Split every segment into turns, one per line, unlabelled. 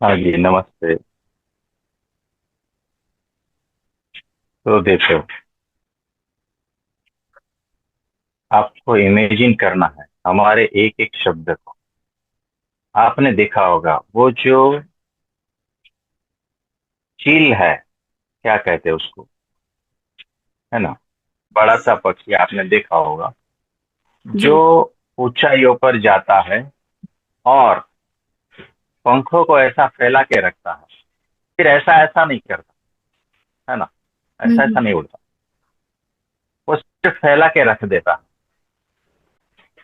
हाँ जी, नमस्ते। तो देखो, आपको इमेजिन करना है हमारे एक एक शब्द को। आपने देखा होगा वो जो चील है, क्या कहते हैं उसको, है ना? बड़ा सा पक्षी आपने देखा होगा जो
जी।
ऊंचाइयों पर जाता है और पंखों को ऐसा फैला के रखता है। फिर ऐसा ऐसा नहीं करता, है ना? ऐसा ऐसा
हम्म।
नहीं उड़ता, वो सिर्फ फैला के रख देता है।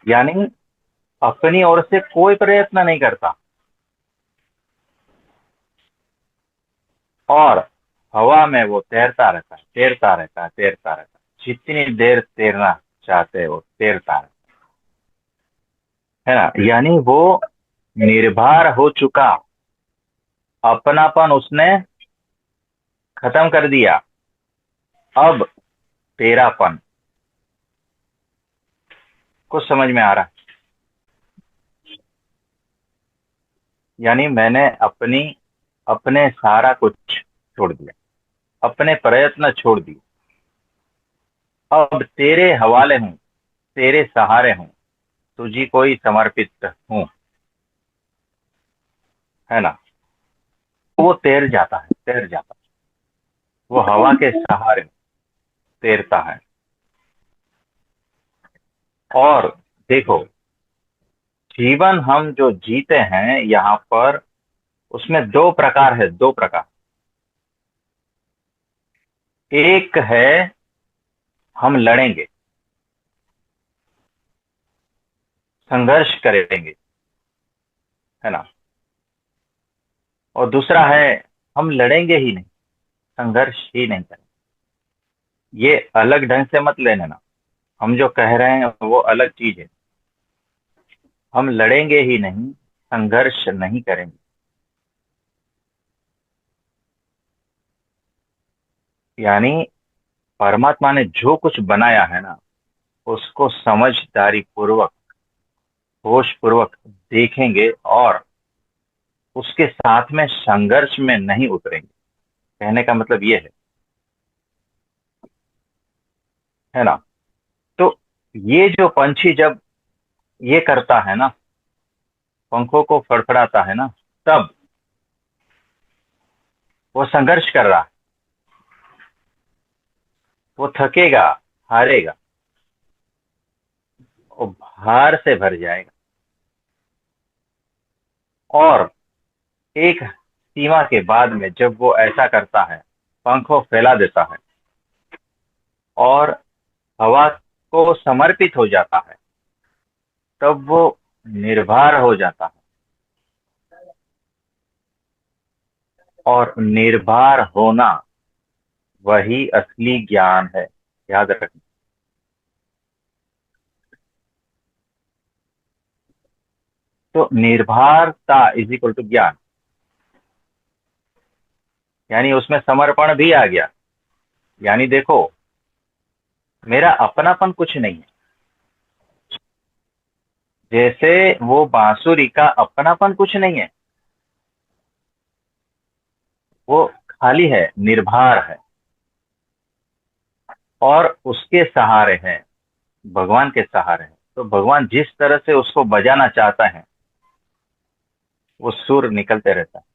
यानी अपनी ओर से कोई प्रयत्न नहीं करता। और हवा में वो तैरता रहता है, तैरता रहता है, तैरता रहता है। जितनी देर तैरना चाहते हैं वो तैरता है ना? यानी वो निर्भर हो चुका, अपनापन उसने खत्म कर दिया। अब तेरापन कुछ समझ में आ रहा है? यानी मैंने अपने सारा कुछ छोड़ दिया, अपने प्रयत्न छोड़ दिए। अब तेरे हवाले हूँ, तेरे सहारे हूँ, तुझी कोई समर्पित हूँ, है ना? वो तैर जाता है, तैर जाता है। वो हवा के सहारे तैरता है। और देखो, जीवन हम जो जीते हैं यहाँ पर, उसमें दो प्रकार है, दो प्रकार। एक है हम लड़ेंगे, संघर्ष करेंगे, है ना? और दूसरा है हम लड़ेंगे ही नहीं, संघर्ष ही नहीं करेंगे। ये अलग ढंग से मत लेने ना। हम जो कह रहे हैं वो अलग चीज है। हम लड़ेंगे ही नहीं, संघर्ष नहीं करेंगे। यानी परमात्मा ने जो कुछ बनाया है ना, उसको समझदारी पूर्वक, होश पूर्वक देखेंगे और उसके साथ में संघर्ष में नहीं उतरेंगे। कहने का मतलब ये है ना? तो ये जो पंछी जब ये करता है ना, पंखों को फड़फड़ाता है ना, तब वो संघर्ष कर रहा है। वो थकेगा, हारेगा, वो भार से भर जाएगा। और एक सीमा के बाद में जब वो ऐसा करता है, पंखों फैला देता है और हवा को समर्पित हो जाता है, तब वो निर्भर हो जाता है। और निर्भर होना वही असली ज्ञान है, याद रखना। तो निर्भरता इज इक्वल टू ज्ञान। यानी उसमें समर्पण भी आ गया। यानी देखो, मेरा अपनापन कुछ नहीं है। जैसे वो बांसुरी का अपनापन कुछ नहीं है, वो खाली है, निर्भर है। और उसके सहारे है, भगवान के सहारे है। तो भगवान जिस तरह से उसको बजाना चाहता है, वो सुर निकलते रहता है।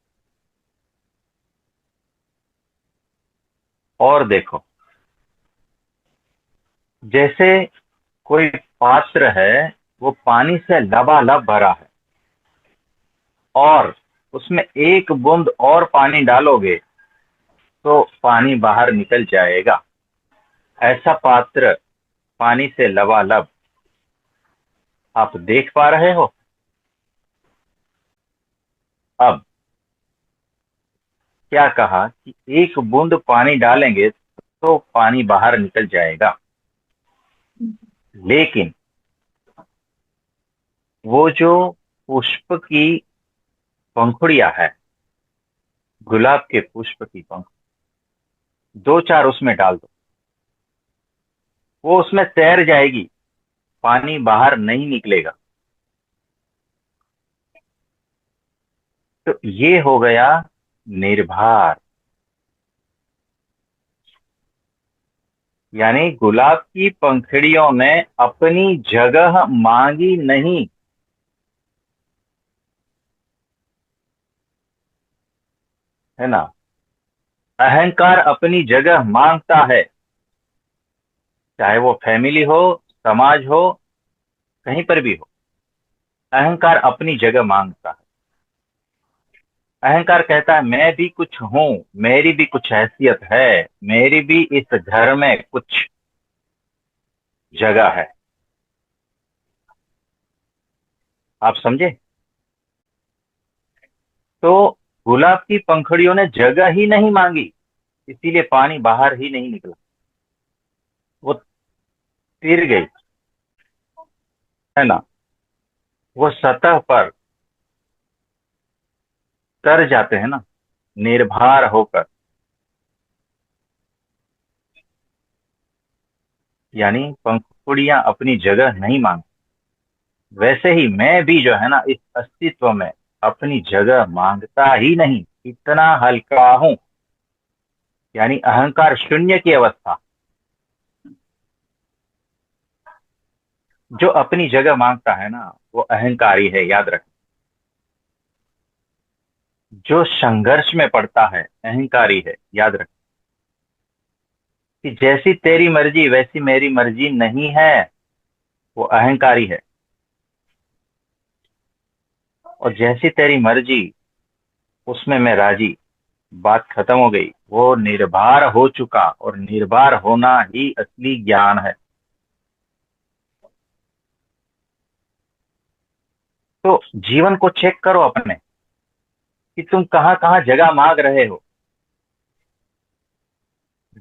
और देखो, जैसे कोई पात्र है, वो पानी से लबालब भरा है और उसमें एक बूंद और पानी डालोगे तो पानी बाहर निकल जाएगा। ऐसा पात्र, पानी से लबालब, आप देख पा रहे हो? अब क्या कहा कि एक बूंद पानी डालेंगे तो पानी बाहर निकल जाएगा। लेकिन वो जो पुष्प की पंखुड़ियां है, गुलाब के पुष्प की पंख, दो चार उसमें डाल दो, वो उसमें तैर जाएगी, पानी बाहर नहीं निकलेगा। तो ये हो गया निर्भर। यानी गुलाब की पंखुड़ियों ने अपनी जगह मांगी नहीं, है ना। अहंकार अपनी जगह मांगता है, चाहे वो फैमिली हो, समाज हो, कहीं पर भी हो। अहंकार अपनी जगह मांगता है। अहंकार कहता है मैं भी कुछ हूं, मेरी भी कुछ हैसियत है, मेरी भी इस घर में कुछ जगह है। आप समझे। तो गुलाब की पंखुड़ियों ने जगह ही नहीं मांगी, इसीलिए पानी बाहर ही नहीं निकला, वो तिर गई, है ना। वो सतह पर तर जाते हैं ना, निर्भर होकर। यानी पंखुड़ियां अपनी जगह नहीं मांगती, वैसे ही मैं भी जो है ना इस अस्तित्व में अपनी जगह मांगता ही नहीं, इतना हल्का हूं। यानी अहंकार शून्य की अवस्था। जो अपनी जगह मांगता है ना वो अहंकारी है, याद रख। जो संघर्ष में पड़ता है अहंकारी है, याद रख। कि जैसी तेरी मर्जी वैसी मेरी मर्जी नहीं है, वो अहंकारी है। और जैसी तेरी मर्जी उसमें मैं राजी, बात खत्म हो गई। वो निर्भर हो चुका, और निर्भर होना ही असली ज्ञान है। तो जीवन को चेक करो अपने, कि तुम कहाँ कहाँ जगह मांग रहे हो।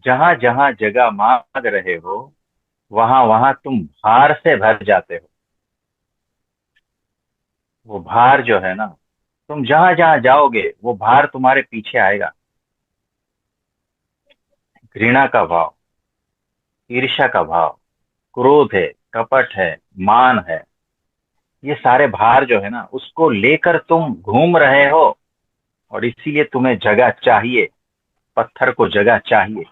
जहां जहां जगह मांग रहे हो वहां वहां तुम भार से भर जाते हो। वो भार जो है ना, तुम जहां जहां जाओगे वो भार तुम्हारे पीछे आएगा। घृणा का भाव, ईर्ष्या का भाव, क्रोध है, कपट है, मान है, ये सारे भार जो है ना उसको लेकर तुम घूम रहे हो। और इसीलिए तुम्हें जगह चाहिए, पत्थर को जगह चाहिए,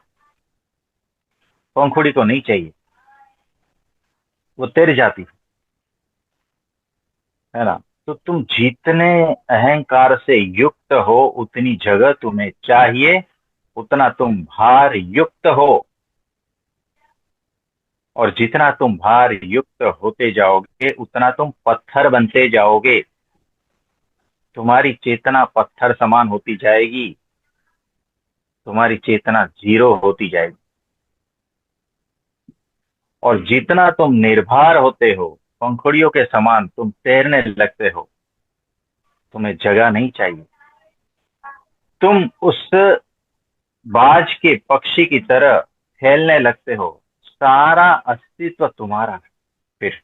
पंखुड़ी को नहीं चाहिए, वो तैर जाती है ना। तो तुम जितने अहंकार से युक्त हो उतनी जगह तुम्हें चाहिए, उतना तुम भार युक्त हो। और जितना तुम भार युक्त होते जाओगे उतना तुम पत्थर बनते जाओगे। तुम्हारी चेतना पत्थर समान होती जाएगी, तुम्हारी चेतना जीरो होती जाएगी। और जितना तुम निर्भर होते हो, पंखुड़ियों के समान तुम तैरने लगते हो, तुम्हें जगह नहीं चाहिए। तुम उस बाज के पक्षी की तरह फैलने लगते हो, सारा अस्तित्व तुम्हारा है। फिर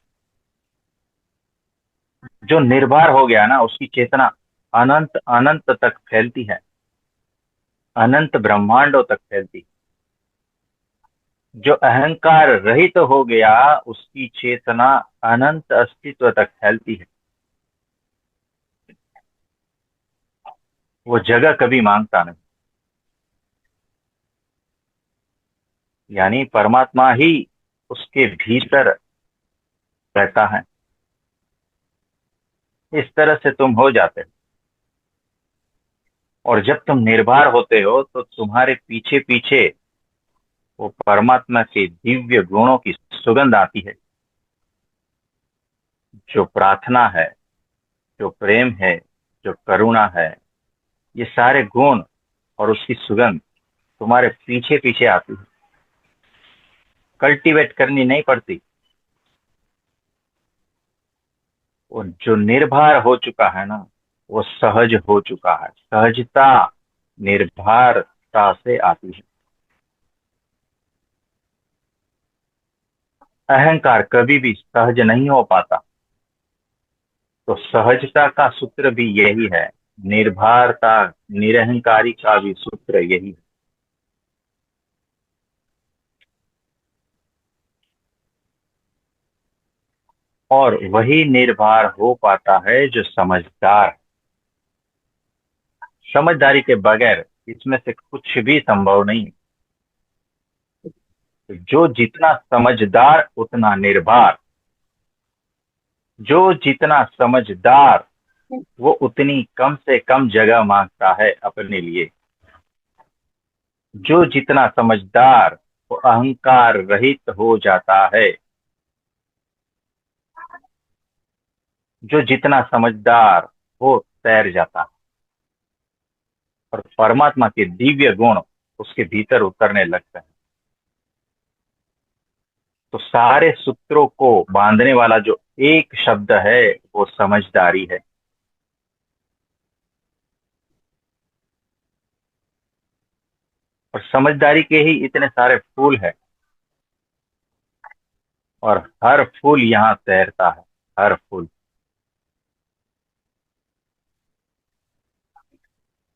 जो निर्भर हो गया ना उसकी चेतना अनंत अनंत तक फैलती है, अनंत ब्रह्मांडों तक फैलती है। जो अहंकार रहित हो गया उसकी चेतना अनंत अस्तित्व तक फैलती है। वो जगह कभी मांगता नहीं। यानी परमात्मा ही उसके भीतर रहता है। इस तरह से तुम हो जाते हो। और जब तुम निर्भर होते हो तो तुम्हारे पीछे पीछे वो परमात्मा के दिव्य गुणों की सुगंध आती है। जो प्रार्थना है, जो प्रेम है, जो करुणा है, ये सारे गुण और उसकी सुगंध तुम्हारे पीछे पीछे आती है। कल्टीवेट करनी नहीं पड़ती। और जो निर्भर हो चुका है ना वो सहज हो चुका है। सहजता निर्भरता से आती है। अहंकार कभी भी सहज नहीं हो पाता। तो सहजता का सूत्र भी यही है, निर्भरता, निरहंकारी का भी सूत्र यही है। और वही निर्भर हो पाता है जो समझदार है। समझदारी के बगैर इसमें से कुछ भी संभव नहीं। जो जितना समझदार उतना निर्भर, जो जितना समझदार वो उतनी कम से कम जगह मांगता है अपने लिए। जो जितना समझदार वो अहंकार रहित हो जाता है। जो जितना समझदार वो तैर जाता है और परमात्मा के दिव्य गुण उसके भीतर उतरने लगते हैं। तो सारे सूत्रों को बांधने वाला जो एक शब्द है वो समझदारी है। और समझदारी के ही इतने सारे फूल हैं और हर फूल यहाँ तैरता है, हर फूल।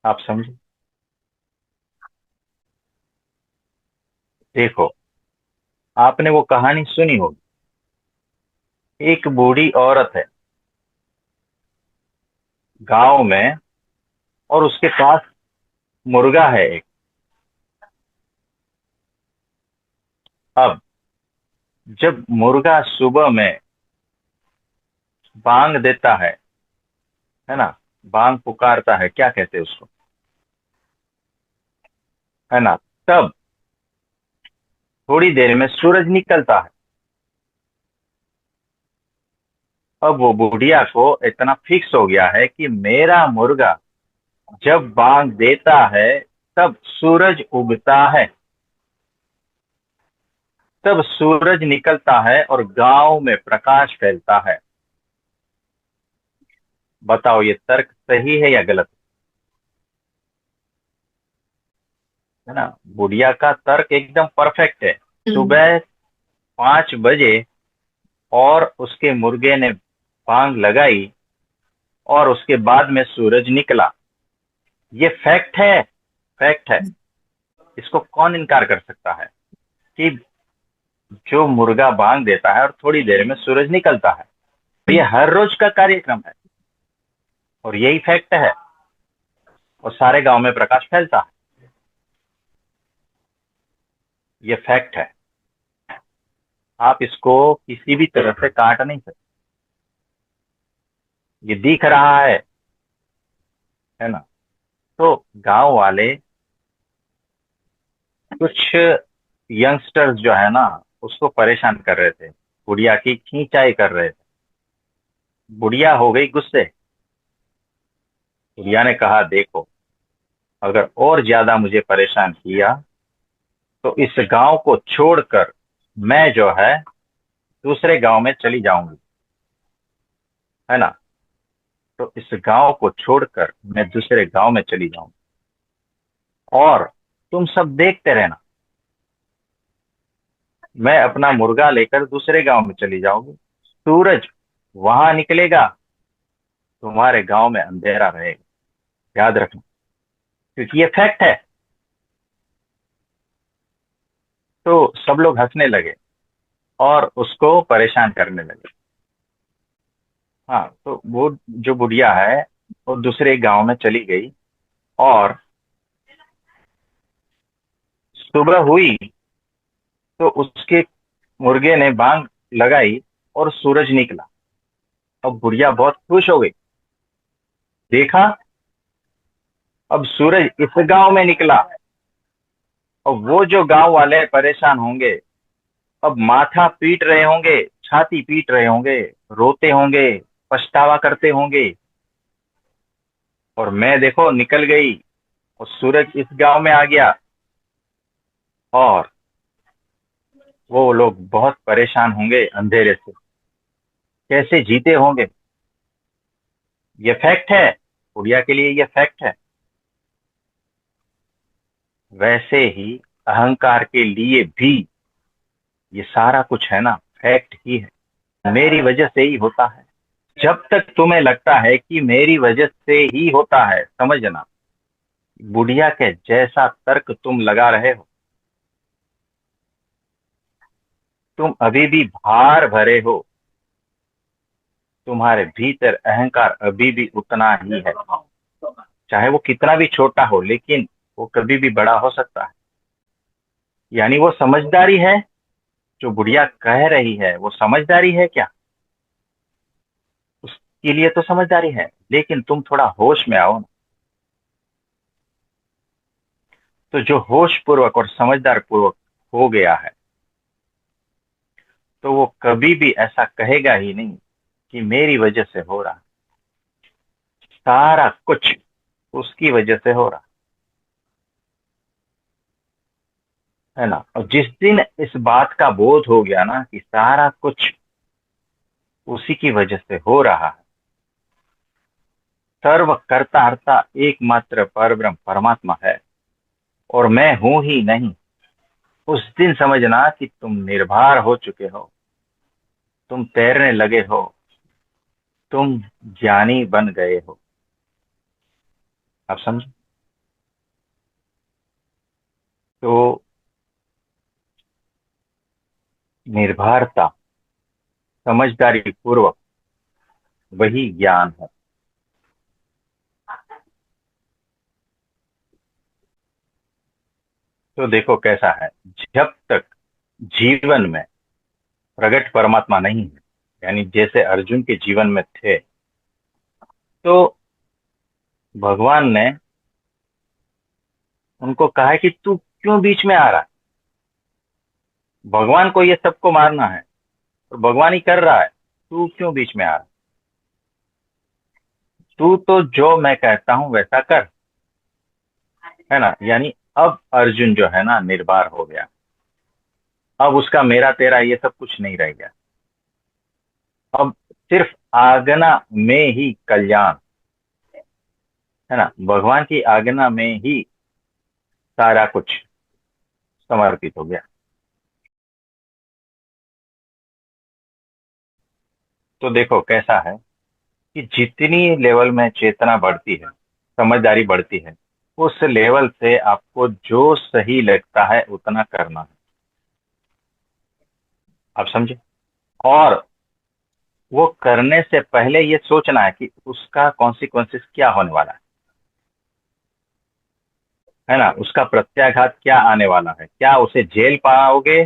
आप समझे? देखो, आपने वो कहानी सुनी होगी। एक बूढ़ी औरत है गांव में और उसके पास मुर्गा है एक। अब जब मुर्गा सुबह में बांग देता है ना, बांग पुकारता है, क्या कहते हैं उसको, है ना, तब थोड़ी देर में सूरज निकलता है। अब वो बुढ़िया को इतना फिक्स हो गया है कि मेरा मुर्गा जब बांग देता है तब सूरज उगता है, तब सूरज निकलता है और गांव में प्रकाश फैलता है। बताओ ये तर्क सही है या गलत? है ना? बुढ़िया का तर्क एकदम परफेक्ट है। सुबह 5 बजे और उसके मुर्गे ने बांग लगाई और उसके बाद में सूरज निकला। ये फैक्ट है, फैक्ट है। इसको कौन इनकार कर सकता है कि जो मुर्गा बांग देता है और थोड़ी देर में सूरज निकलता है, तो ये हर रोज का कार्यक्रम है और यही फैक्ट है और सारे गांव में प्रकाश फैलता है। ये फैक्ट है। आप इसको किसी भी तरह से काट नहीं सकते। ये दिख रहा है ना? तो गांव वाले कुछ यंगस्टर्स जो है ना उसको परेशान कर रहे थे, बुढ़िया की खींचाई कर रहे थे। बुढ़िया हो गई गुस्से। बुढ़िया ने कहा, देखो, अगर और ज्यादा मुझे परेशान किया तो इस गांव को छोड़कर मैं जो है दूसरे गांव में चली जाऊंगी, है ना। तो इस गांव को छोड़कर मैं दूसरे गांव में चली जाऊंगी और तुम सब देखते रहना। मैं अपना मुर्गा लेकर दूसरे गांव में चली जाऊंगी, सूरज वहां निकलेगा, तुम्हारे गांव में अंधेरा रहेगा। याद रखना, क्योंकि ये फैक्ट है। तो सब लोग हंसने लगे और उसको परेशान करने लगे। हाँ, तो वो जो बुढ़िया है वो दूसरे गांव में चली गई और सुबह हुई तो उसके मुर्गे ने बांग लगाई और सूरज निकला। अब बुढ़िया बहुत खुश हो गई। देखा, अब सूरज इस गांव में निकला। और वो जो गांव वाले परेशान होंगे, अब माथा पीट रहे होंगे, छाती पीट रहे होंगे, रोते होंगे, पछतावा करते होंगे। और मैं देखो निकल गई और सूरज इस गांव में आ गया और वो लोग बहुत परेशान होंगे अंधेरे से, कैसे जीते होंगे। ये फैक्ट है, बुढ़िया के लिए ये फैक्ट है। वैसे ही अहंकार के लिए भी ये सारा कुछ है ना, फैक्ट ही है। मेरी वजह से ही होता है। जब तक तुम्हें लगता है कि मेरी वजह से ही होता है, समझना, बुढ़िया के जैसा तर्क तुम लगा रहे हो, तुम अभी भी भार भरे हो। तुम्हारे भीतर अहंकार अभी भी उतना ही है। चाहे वो कितना भी छोटा हो, लेकिन वो कभी भी बड़ा हो सकता है। यानी वो समझदारी है, जो बुढ़िया कह रही है वो समझदारी है क्या? उसके लिए तो समझदारी है, लेकिन तुम थोड़ा होश में आओ ना। तो जो होश पूर्वक और समझदार पूर्वक हो गया है, तो वो कभी भी ऐसा कहेगा ही नहीं कि मेरी वजह से हो रहा। सारा कुछ उसकी वजह से हो रहा है ना। और जिस दिन इस बात का बोध हो गया ना कि सारा कुछ उसी की वजह से हो रहा है, सर्व कर्ता हर्ता एकमात्र परब्रह्म परमात्मा है और मैं हूं ही नहीं, उस दिन समझना कि तुम निर्भर हो चुके हो, तुम तैरने लगे हो, तुम ज्ञानी बन गए हो। आप समझे? तो निर्भरता, समझदारी पूर्वक, वही ज्ञान है। तो देखो कैसा है, जब तक जीवन में प्रगट परमात्मा नहीं है, यानी जैसे अर्जुन के जीवन में थे, तो भगवान ने उनको कहा है कि तू क्यों बीच में आ रहा है? भगवान को ये सबको मारना है और भगवान ही कर रहा है, तू क्यों बीच में आ रहा है? तू तो जो मैं कहता हूं वैसा कर, है ना। यानी अब अर्जुन जो है ना निर्भर हो गया। अब उसका मेरा तेरा ये सब कुछ नहीं रह गया। अब सिर्फ आज्ञा में ही कल्याण, है ना। भगवान की आज्ञा में ही सारा कुछ समर्पित हो गया। तो देखो कैसा है कि जितनी लेवल में चेतना बढ़ती है, समझदारी बढ़ती है, उस लेवल से आपको जो सही लगता है उतना करना है। आप समझे? और वो करने से पहले ये सोचना है कि उसका कॉन्सिक्वेंसेस क्या होने वाला है ना। उसका प्रत्याघात क्या आने वाला है, क्या उसे जेल पाओगे,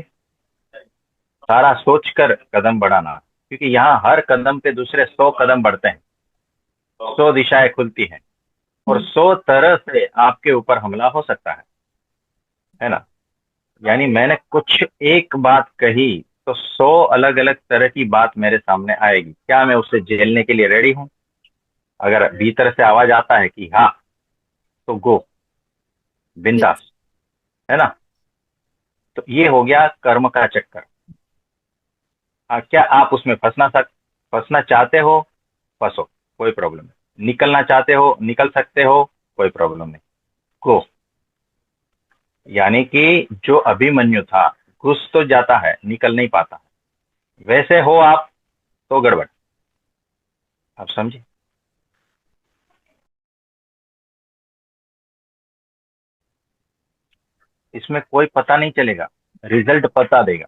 सारा सोचकर कदम बढ़ाना। क्योंकि यहाँ हर कदम पे दूसरे 100 कदम बढ़ते हैं, 100 दिशाएं खुलती हैं, और 100 तरह से आपके ऊपर हमला हो सकता है ना। यानी मैंने कुछ एक बात कही तो 100 अलग अलग तरह की बात मेरे सामने आएगी। क्या मैं उसे झेलने के लिए रेडी हूं? अगर भीतर से आवाज आता है कि हाँ, तो गो, बिंदास, है ना। तो ये हो गया कर्म का चक्कर। क्या आप उसमें फंसना चाहते हो? फंसो, कोई प्रॉब्लम नहीं। निकलना चाहते हो, निकल सकते हो, कोई प्रॉब्लम नहीं। गो। यानी कि जो अभिमन्यु था, घुस तो जाता है, निकल नहीं पाता। वैसे हो आप, तो गड़बड़। आप समझे? इसमें कोई पता नहीं चलेगा, रिजल्ट पता देगा।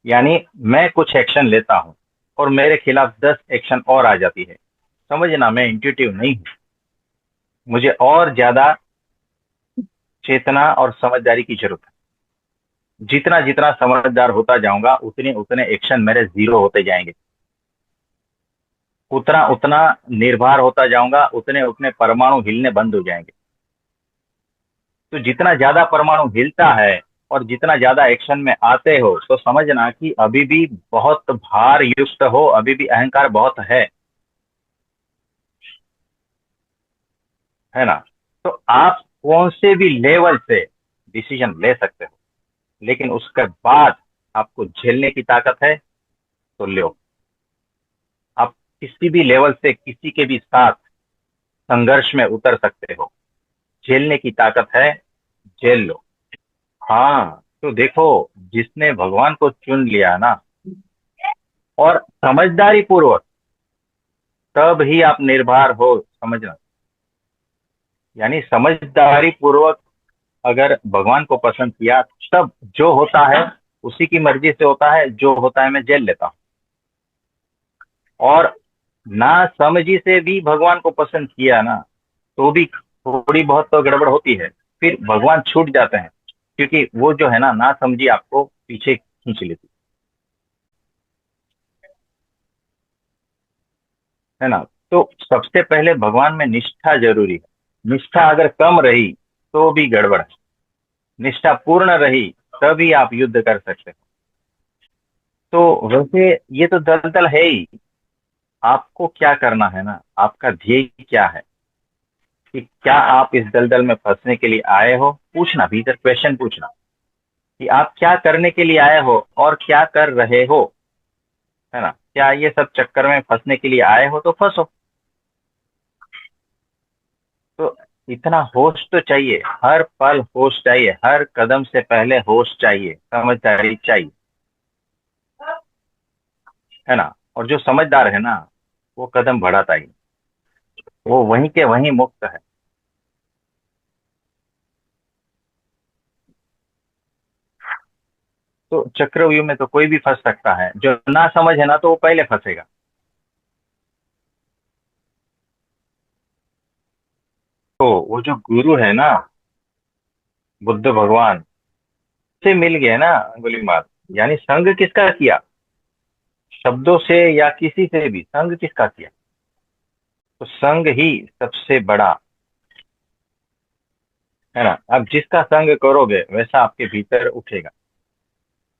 यानी मैं कुछ एक्शन लेता हूं और मेरे खिलाफ 10 एक्शन और आ जाती है। समझना, मैं इंट्यूटिव नहीं हूं। मुझे और ज्यादा चेतना और समझदारी की जरूरत है। जितना जितना समझदार होता जाऊंगा, उतने उतने एक्शन मेरे जीरो होते जाएंगे। उतना उतना निर्भर होता जाऊंगा, उतने उतने परमाणु हिलने बंद हो जाएंगे। तो जितना ज्यादा परमाणु हिलता है और जितना ज्यादा एक्शन में आते हो, तो समझना कि अभी भी बहुत भार युक्त हो, अभी भी अहंकार बहुत है ना। तो आप कौन से भी लेवल से डिसीजन ले सकते हो, लेकिन उसके बाद आपको झेलने की ताकत है तो लो। आप किसी भी लेवल से किसी के भी साथ संघर्ष में उतर सकते हो, झेलने की ताकत है, झेल लो। हाँ, तो देखो, जिसने भगवान को चुन लिया ना, और समझदारी पूर्वक, तब ही आप निर्भर हो, समझना। यानी समझदारी पूर्वक अगर भगवान को पसंद किया, तब जो होता है उसी की मर्जी से होता है, जो होता है मैं झेल लेता हूँ। और ना समझी से भी भगवान को पसंद किया ना, तो भी थोड़ी बहुत तो गड़बड़ होती है, फिर भगवान छूट जाते हैं, क्योंकि वो जो है ना समझी आपको पीछे खींच लेती है ना। तो सबसे पहले भगवान में निष्ठा जरूरी है। निष्ठा अगर कम रही तो भी गड़बड़ है, निष्ठा पूर्ण रही तभी आप युद्ध कर सकते हो। तो वैसे ये तो दलदल है ही। आपको क्या करना है ना, आपका ध्येय क्या है, कि क्या आप इस दलदल में फंसने के लिए आए हो, पूछना भीतर क्वेश्चन पूछना, कि आप क्या करने के लिए आए हो और क्या कर रहे हो, है ना। क्या ये सब चक्कर में फंसने के लिए आए हो तो फंसो। तो इतना होश तो चाहिए, हर पल होश चाहिए, हर कदम से पहले होश चाहिए, समझदारी चाहिए, है ना। और जो समझदार है ना, वो कदम बढ़ाता ही, वो वहीं के वहीं मुक्त है। तो चक्रव्यूह में तो कोई भी फंस सकता है, जो ना समझ है ना तो वो पहले फंसेगा। तो वो जो गुरु है ना, बुद्ध भगवान से मिल गए ना अंगुलीमाल, यानी संग किसका किया, शब्दों से या किसी से भी संग किसका किया, तो संग ही सबसे बड़ा, है ना। अब जिसका संग करोगे वैसा आपके भीतर उठेगा।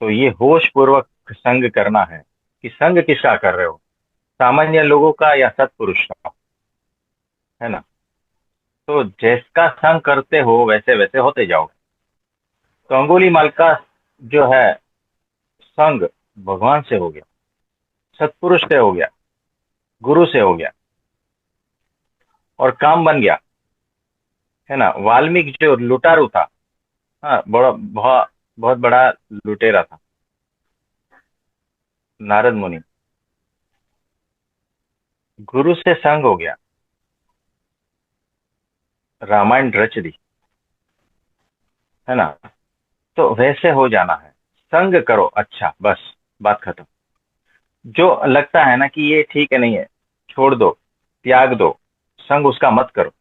तो ये होश पूर्वक संग करना है, कि संग किसका कर रहे हो, सामान्य लोगों का या सत्पुरुष का, है ना। तो जिसका संग करते हो वैसे वैसे होते जाओगे। तो अंगुली माल का जो है संग भगवान से हो गया, सत्पुरुष से हो गया, गुरु से हो गया, और काम बन गया, है ना। वाल्मीकि जो लुटारू था, हाँ, बड़ा बहुत बड़ा लुटेरा था, नारद मुनि, गुरु से संग हो गया, रामायण रच दी, है ना। तो वैसे हो जाना है, संग करो, अच्छा बस, बात खत्म। जो लगता है ना कि ये ठीक है नहीं है, छोड़ दो, त्याग दो, संग उसका मत करो।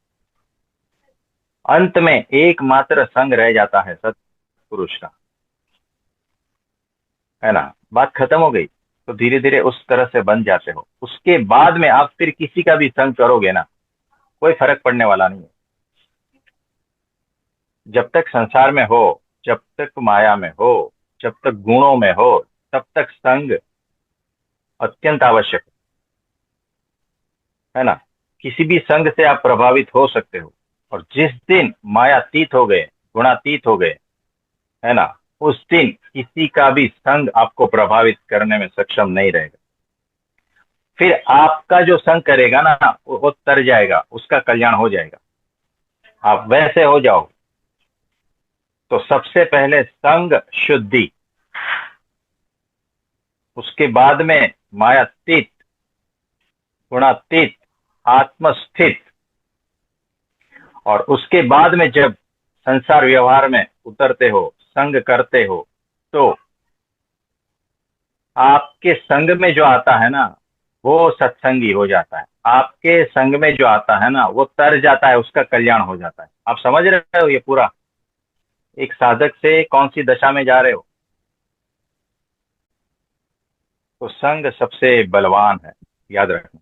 अंत में एकमात्र संग रह जाता है सत्पुरुष का, है ना। बात खत्म हो गई। तो धीरे धीरे उस तरह से बन जाते हो, उसके बाद में आप फिर किसी का भी संग करोगे ना, कोई फर्क पड़ने वाला नहीं है। जब तक संसार में हो, जब तक माया में हो, जब तक गुणों में हो, तब तक संग अत्यंत आवश्यक है ना। किसी भी संग से आप प्रभावित हो सकते हो, और जिस दिन मायातीत हो गए, गुणातीत हो गए, है ना, उस दिन किसी का भी संग आपको प्रभावित करने में सक्षम नहीं रहेगा। फिर आपका जो संग करेगा ना, वो तर जाएगा, उसका कल्याण हो जाएगा, आप वैसे हो जाओ। तो सबसे पहले संग शुद्धि, उसके बाद में मायातीत, गुणातीत, आत्मस्थित, और उसके बाद में जब संसार व्यवहार में उतरते हो, संग करते हो, तो आपके संग में जो आता है ना, वो सत्संगी हो जाता है। आपके संग में जो आता है ना, वो तर जाता है, उसका कल्याण हो जाता है। आप समझ रहे हो ये पूरा, एक साधक से कौन सी दशा में जा रहे हो। तो संग सबसे बलवान है, याद रखना,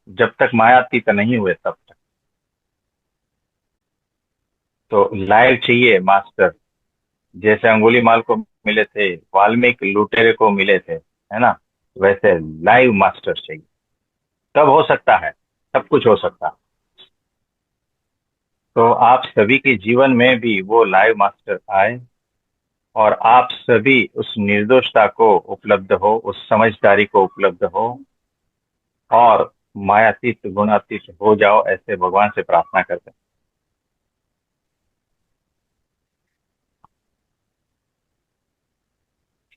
जब तक मायातीत नहीं हुए तब तक। तो लाइव चाहिए मास्टर, जैसे अंगुली माल को मिले थे, वाल्मीकि लुटेरे को मिले थे, है ना, वैसे लाइव मास्टर चाहिए। तब हो सकता है, सब कुछ हो सकता है। तो आप सभी के जीवन में भी वो लाइव मास्टर आए, और आप सभी उस निर्दोषता को उपलब्ध हो, उस समझदारी को उपलब्ध हो, और मायातीत गुणातीत हो जाओ, ऐसे भगवान से प्रार्थना करते हैं।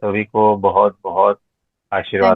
सभी को बहुत बहुत आशीर्वाद।